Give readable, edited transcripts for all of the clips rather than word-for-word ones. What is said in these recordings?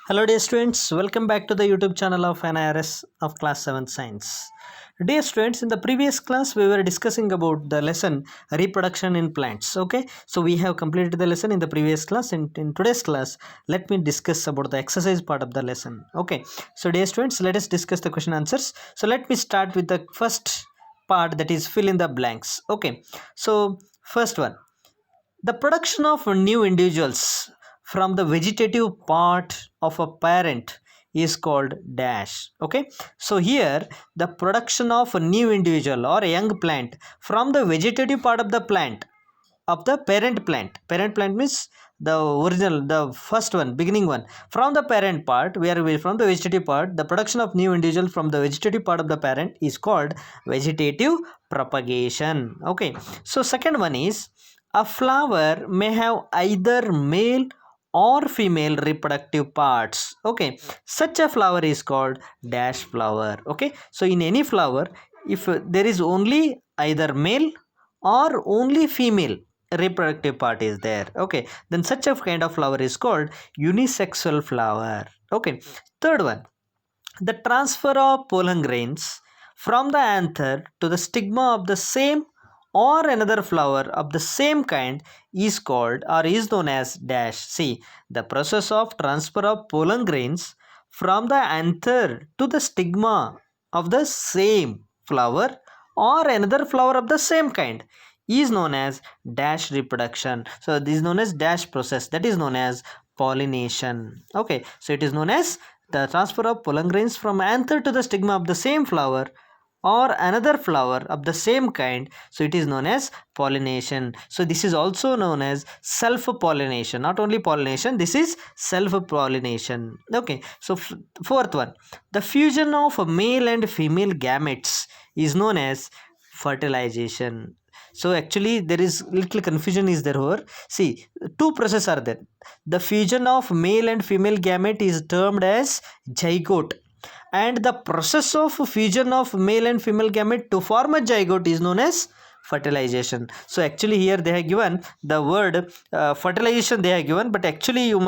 Hello dear students, welcome back to the YouTube channel of NIRS of class 7 science. Dear students, in the previous class we were discussing about the lesson reproduction in plants. Okay, so we have completed the lesson in the previous class. In today's class, let me discuss about the exercise part of the lesson. Okay, so dear students, let us discuss the question answers. So let me start with the first part, that is fill in the blanks. Okay, so first one, the production of new individuals from the vegetative part of a parent is called dash. Okay, so here the production of a new individual or a young plant from the vegetative part of the plant of the parent plant means the original, the first one, beginning one, from the parent part, where we from the vegetative part, the production of new individual from the vegetative part of the parent is called vegetative propagation. Okay, so second one is, a flower may have either male or female reproductive parts. Okay, such a flower is called dash flower. Okay, so in any flower, if there is only either male or only female reproductive part is there, okay, then such a kind of flower is called unisexual flower. Okay, third one, the transfer of pollen grains from the anther to the stigma of the same or another flower of the same kind is called or is known as dash. See, the process of transfer of pollen grains from the anther to the stigma of the same flower or another flower of the same kind is known as dash reproduction. So this is known as dash process, that is known as pollination. Okay, so it is known as the transfer of pollen grains from anther to the stigma of the same flower or another flower of the same kind, so it is known as pollination. So this is also known as self pollination, not only pollination, this is self pollination. Okay, so fourth one, the fusion of male and female gametes is known as fertilization. So actually there is little confusion is there here. See, two processes are there. The fusion of male and female gamete is termed as zygote, and the process of fusion of male and female gamete to form a zygote is known as fertilization. So actually here they have given the word fertilization they have given, but actually you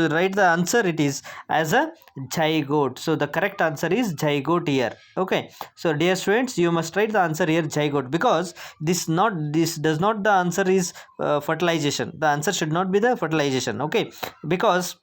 write the answer, it is as a zygote. So the correct answer is zygote here. Okay, so dear students, you must write the answer here zygote, because this does not the answer is fertilization. The answer should not be the fertilization. Okay, because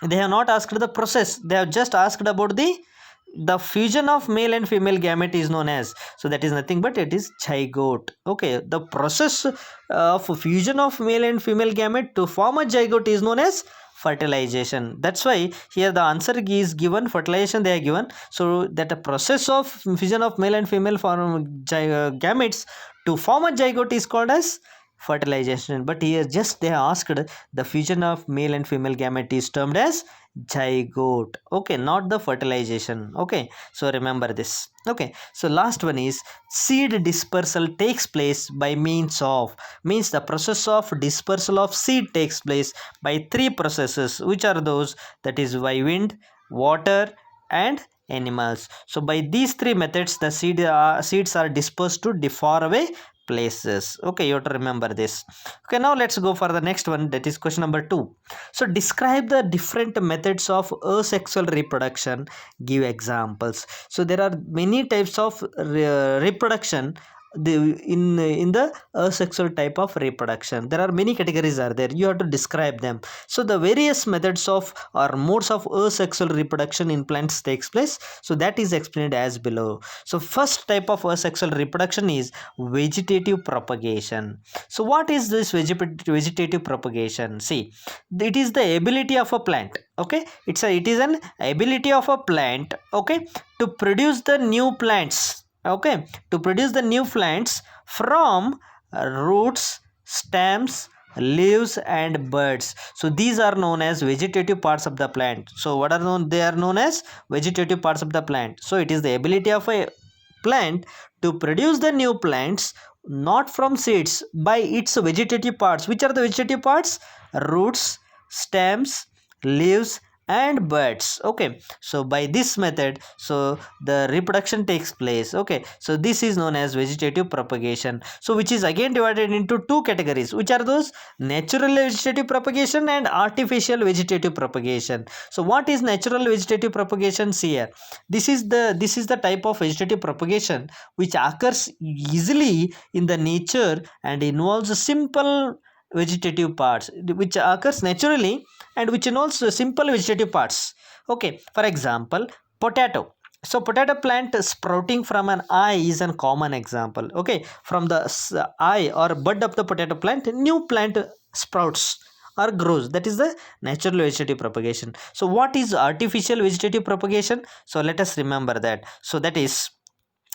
they have not asked the process, they have just asked about the fusion of male and female gamete is known as, so that is nothing but it is zygote. Okay, the process of fusion of male and female gamete to form a zygote is known as fertilization. That's why here the answer is given fertilization they are given. So that the process of fusion of male and female gametes to form a zygote is called as fertilization, but here just they asked the fusion of male and female gamete is termed as zygote. Okay, not the fertilization. Okay, so remember this. Okay, so last one is, seed dispersal takes place by means of, means the process of dispersal of seed takes place by three processes, which are those, that is by wind, water and animals. So by these three methods the seeds are dispersed to far away places. Okay, you have to remember this. Okay, now let's go for the next one, that is question number 2. So describe the different methods of asexual reproduction, give examples. So there are many types of reproduction in the asexual type of reproduction. There are many categories are there, you have to describe them. So the various methods of or modes of asexual reproduction in plants takes place, so that is explained as below. So first type of asexual reproduction is vegetative propagation. So what is this vegetative propagation? See, it is the ability of a plant, okay, it is an ability of a plant, okay, to produce the new plants, okay, to produce the new plants from roots, stems, leaves and buds. So these are known as vegetative parts of the plant. So what are known, they are known as vegetative parts of the plant. So it is the ability of a plant to produce the new plants not from seeds, by its vegetative parts. Which are the vegetative parts? Roots, stems, leaves and buds. Okay, so by this method, so the reproduction takes place. Okay, so this is known as vegetative propagation, so which is again divided into two categories, which are those natural vegetative propagation and artificial vegetative propagation. So what is natural vegetative propagation? Here, this is the type of vegetative propagation which occurs easily in the nature and involves simple vegetative parts, which occurs naturally and which involves simple vegetative parts. Okay, for example, potato. So potato plant sprouting from an eye is a common example. Okay, from the eye or bud of the potato plant, new plant sprouts or grows. That is the natural vegetative propagation. So what is artificial vegetative propagation? So let us remember that. So that is,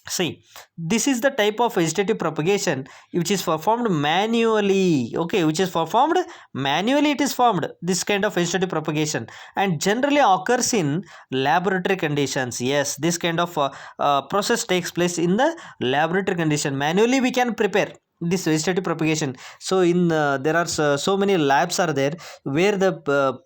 see, this is the type of vegetative propagation which is performed manually. Okay, which is performed manually, it is formed, this kind of vegetative propagation, and generally occurs in laboratory conditions. Yes, this kind of process takes place in the laboratory condition. Manually we can prepare this vegetative propagation. So in there are so many labs are there where the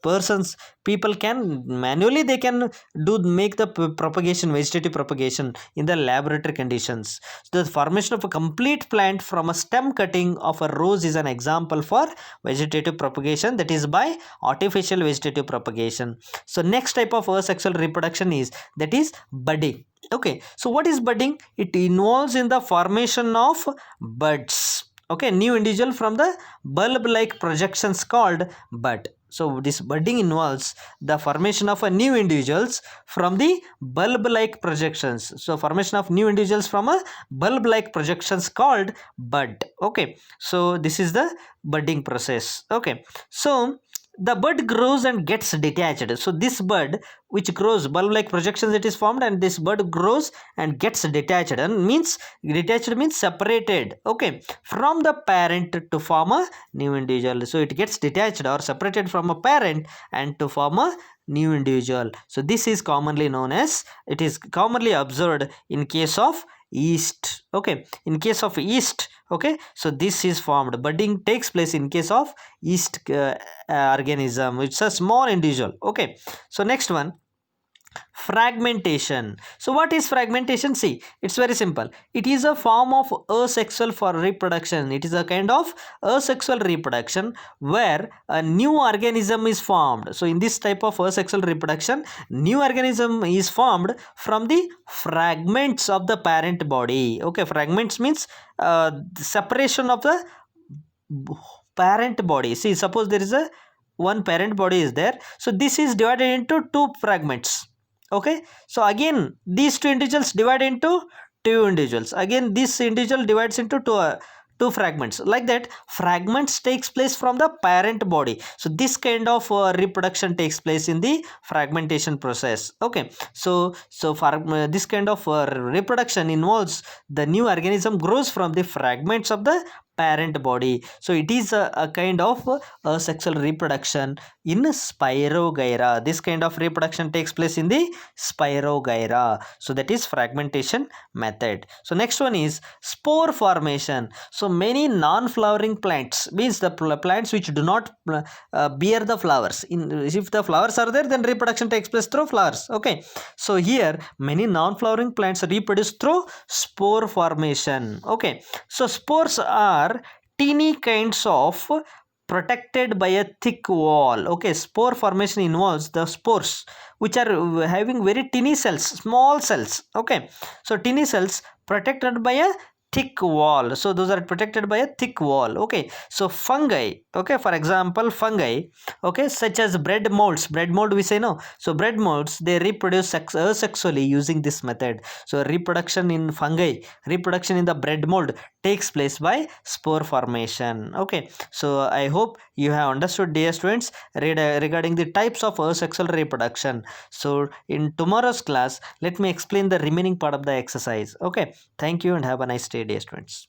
persons, people can manually, they can do make the propagation, vegetative propagation in the laboratory conditions. So the formation of a complete plant from a stem cutting of a rose is an example for vegetative propagation, that is by artificial vegetative propagation. So next type of asexual reproduction is, that is budding. Okay, so what is budding? It involves in the formation of buds. Okay, new individual from the bulb like projections called bud. So this budding involves the formation of a new individuals from the bulb like projections. So formation of new individuals from a bulb like projections called bud. Okay, so this is the budding process. Okay, so the bud grows and gets detached. So this bud which grows, bulb like projections it is formed, and this bud grows and gets detached, and means detached means separated, okay, from the parent to form a new individual. So it gets detached or separated from a parent and to form a new individual. So this is commonly known as, it is commonly observed in case of yeast. Okay, in case of yeast. Okay, so this is formed, budding takes place in case of yeast organism, which is a small individual. Okay, so next one, fragmentation. So what is fragmentation? See, it's very simple. It is a form of asexual for reproduction. It is a kind of asexual reproduction where a new organism is formed. So in this type of asexual reproduction, new organism is formed from the fragments of the parent body. Okay, fragments means separation of the parent body. See, suppose there is a one parent body is there, so this is divided into two fragments. Okay, so again these two individuals divide into two individuals, again this individual divides into two fragments, like that fragments takes place from the parent body. So this kind of reproduction takes place in the fragmentation process. Okay, so for this kind of reproduction involves the new organism grows from the fragments of the parent body. So it is a kind of sexual reproduction in Spirogyra. This kind of reproduction takes place in the Spirogyra. So that is fragmentation method. So next one is spore formation. So many non-flowering plants, means the plants which do not bear the flowers. If the flowers are there, then reproduction takes place through flowers. Okay, so here many non-flowering plants reproduce through spore formation. Okay, so spores are teeny kinds of protected by a thick wall. Okay, spore formation involves the spores which are having very teeny cells, small cells. Okay, so teeny cells protected by a thick wall. So those are protected by a thick wall. Okay, so fungi. Okay, for example fungi, okay, such as bread molds. Bread mold we say, no, so bread molds, they reproduce asexually using this method. So reproduction in fungi, reproduction in the bread mold takes place by spore formation. Okay, so I hope you have understood, dear students, regarding the types of asexual reproduction. So in tomorrow's class, let me explain the remaining part of the exercise. Okay, thank you and have a nice day, dear students.